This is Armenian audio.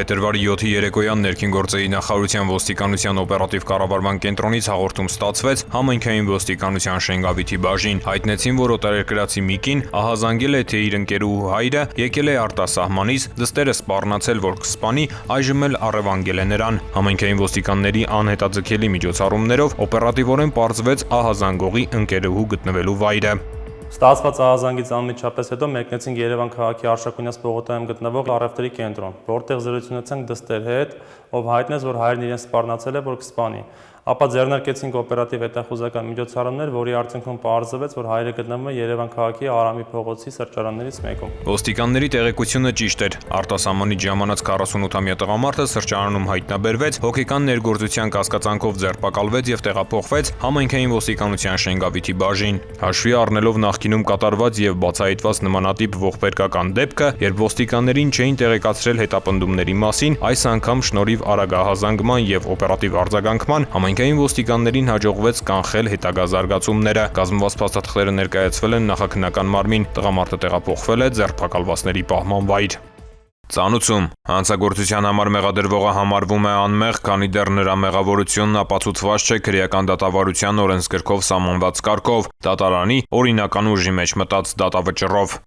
Փետրվարի 7-ի երեկոյան ներքին գործերի նախարարության ոստիկանության օպերատիվ կառավարման կենտրոնից հաղորդում ստացվեց համայնքային ոստիկանության Շենգավիթի բաժին։ Հայտնեցին, որ օտարերկրացի մի կին ահազանգել է թե իր ընկերուհու հայրը եկել է արտասահմանից, դստերը սպառնացել, որ կսպանի, այժմ էլ առևանգել է նրան։ Համայնքային ոստիկանների անհետաձգելի միջոցառումներով օպերատիվորեն պարզվեց ահազանգողի ընկերուհու գտնվելու վայրը։ Ստացված ահազանգից անմիջապես հետո մեկնեցինք Երևան քաղաքի Արշակունյաց պողոտայում գտնվող առևտրի կենտրոն, որտեղ զրույց ունեցանք դստեր հետ, ով հայտնեց, որ հայրն իրեն սպառնացել է, որ կսպանի։ Ապա ձեռնարկեցինք օպերատիվ հետախուզական միջոցառումներ, որի արդյունքում պարզվեց, որ հայրը գտնվում է Երևան քաղաքի Արամի փողոցի սրճարաններից մեկում։ Ոստիկանների տեղեկությունը ճիշտ էր։ Արտասահմանից ժամանած 48-ամյա տղամարդը սրճարանում հայտնաբերվեց, հոգեկան ներգործության կասկածանքով ձերբակալվեց եւ տեղափոխվեց համայնքային ոստիկանության Շենգավիթի բաժին։ Հաշվի առնելով նախկինում կատարված եւ բացահայտված նմանատիպ ողբերգական դեպքը, երբ ոստիկաններին չէին տեղեկացրել հետապնդումների մասին, այս անգամ շնորհիվ արագ ահազանգման եւ օպերատիվ արձագանքման համայնքային ոստիկաններին հաջողվեց կանխել հետագա զարգացումները։ Կազմված փաստաթղթերը ներկայացվել են նախաքննական մարմին, տղամարդը տեղափոխվել է ձերբակալվածների պահման վայր։ Ծանուցում հանցագործության համար մեղադրվողը համարվում է անմեղ, քանի դեռ նրա մեղավորությունն ապացուցված չէ քրեական դատավարության օրենսգրքով սահմանված կարգով, դատարանի օրինական ուժի մեջ մտած դատավճռով։